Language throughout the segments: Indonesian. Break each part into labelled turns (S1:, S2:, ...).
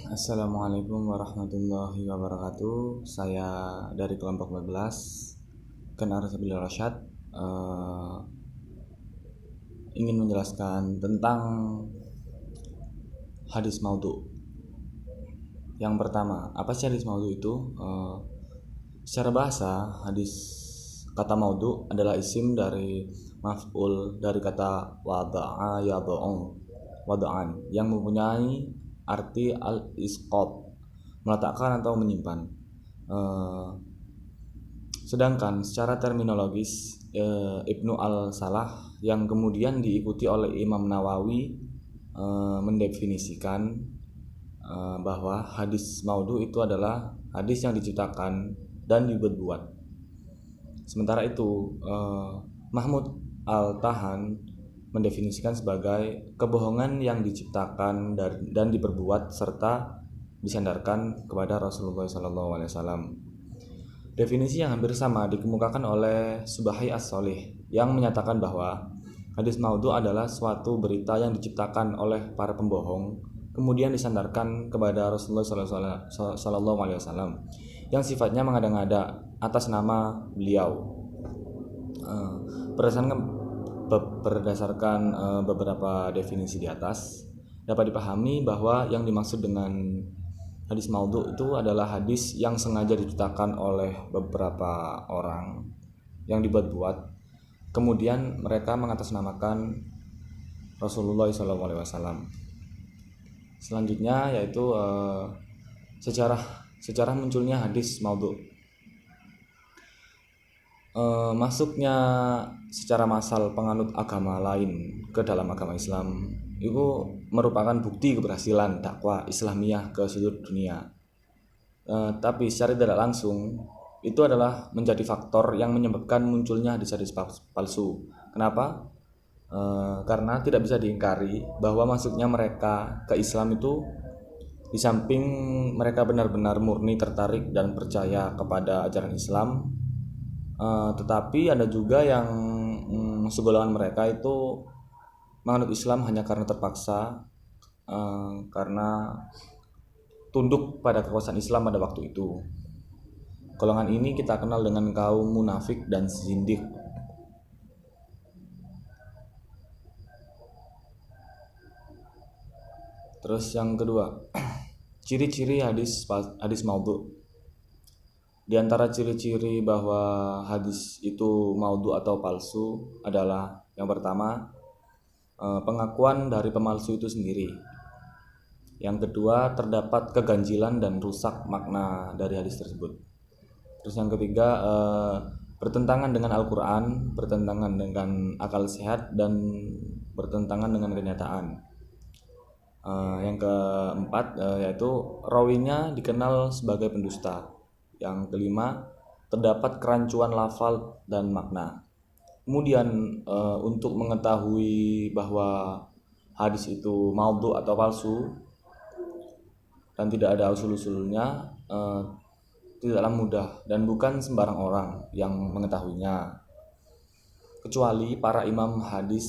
S1: Assalamualaikum warahmatullahi wabarakatuh. Saya dari kelompok 14 Kenar Sabil Rasyad, ingin menjelaskan tentang hadis maudhu. Yang pertama, apa sih hadis maudhu itu? Secara bahasa, kata maudhu adalah isim dari maf'ul dari kata wada'a wada'an yang mempunyai arti al-isqat, meletakkan atau menyimpan. Sedangkan secara terminologis, Ibnu Al-Salah yang kemudian diikuti oleh Imam Nawawi mendefinisikan bahwa hadis maudhu itu adalah hadis yang diciptakan dan dibuat-buat. Sementara itu Mahmud Al-Tahan mendefinisikan sebagai kebohongan yang diciptakan dan diperbuat serta disandarkan kepada Rasulullah SAW. Definisi yang hampir sama dikemukakan oleh Subahi As-Solih yang menyatakan bahwa hadis maudhu adalah suatu berita yang diciptakan oleh para pembohong kemudian disandarkan kepada Rasulullah SAW yang sifatnya mengada-ngada atas nama beliau. Berdasarkan beberapa definisi di atas, dapat dipahami bahwa yang dimaksud dengan hadis maudhu itu adalah hadis yang sengaja diciptakan oleh beberapa orang yang dibuat-buat, kemudian mereka mengatasnamakan Rasulullah SAW. Selanjutnya yaitu sejarah munculnya hadis maudhu. Masuknya secara massal penganut agama lain ke dalam agama Islam itu merupakan bukti keberhasilan dakwah Islamiyah ke seluruh dunia. Tapi secara tidak langsung itu adalah menjadi faktor yang menyebabkan munculnya hadis-hadis palsu. Kenapa? Karena tidak bisa diingkari bahwa masuknya mereka ke Islam itu, di samping mereka benar-benar murni tertarik dan percaya kepada ajaran Islam, tetapi ada juga yang segolongan mereka itu menganut Islam hanya karena terpaksa, karena tunduk pada kekuasaan Islam pada waktu itu. Golongan ini kita kenal dengan kaum munafik dan zindik. Terus yang kedua, ciri-ciri hadis maudhu. Di antara ciri-ciri bahwa hadis itu maudhu atau palsu adalah yang pertama, pengakuan dari pemalsu itu sendiri. Yang kedua, terdapat keganjilan dan rusak makna dari hadis tersebut. Terus yang ketiga, bertentangan dengan Al-Quran, bertentangan dengan akal sehat, dan bertentangan dengan kenyataan. Yang keempat, yaitu rawinya dikenal sebagai pendusta. Yang kelima, terdapat kerancuan lafal dan makna. Kemudian untuk mengetahui bahwa hadis itu maudhu atau palsu dan tidak ada usul-usulnya, tidaklah mudah dan bukan sembarang orang yang mengetahuinya, kecuali para imam hadis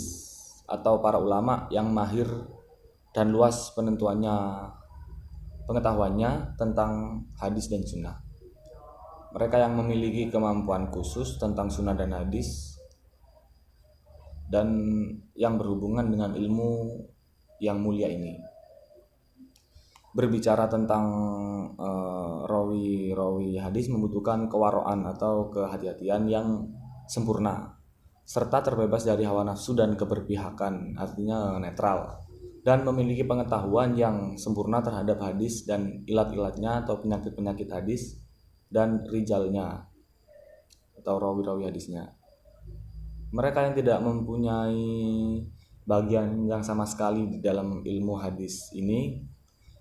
S1: atau para ulama yang mahir dan luas pengetahuannya tentang hadis dan sunnah. Mereka yang memiliki kemampuan khusus tentang sunnah dan hadis dan yang berhubungan dengan ilmu yang mulia ini. Berbicara tentang rawi hadis membutuhkan kewaroan atau kehati-hatian yang sempurna, serta terbebas dari hawa nafsu dan keberpihakan, artinya netral, dan memiliki pengetahuan yang sempurna terhadap hadis dan ilat-ilatnya atau penyakit-penyakit hadis dan rijalnya atau rawi-rawi hadisnya. Mereka yang tidak mempunyai bagian yang sama sekali di dalam ilmu hadis ini,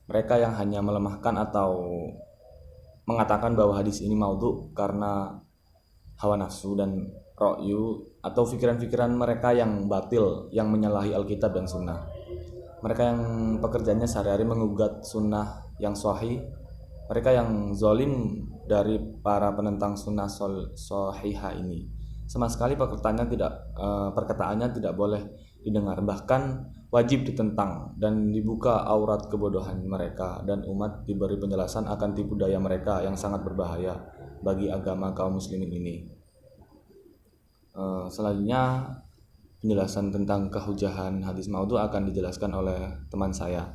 S1: mereka yang hanya melemahkan atau mengatakan bahwa hadis ini maudhu karena hawa nafsu dan ra'yu atau pikiran-pikiran mereka yang batil yang menyalahi Alkitab dan Sunnah. Mereka yang pekerjaannya sehari-hari mengugat Sunnah yang sahih, mereka yang zalim dari para penentang Sunnah sahihah ini. Sama sekali perkataannya tidak boleh didengar, bahkan wajib ditentang dan dibuka aurat kebodohan mereka, dan umat diberi penjelasan akan tipu daya mereka yang sangat berbahaya bagi agama kaum muslimin ini. Selanjutnya penjelasan tentang kehujahan hadis maudhu akan dijelaskan oleh teman saya.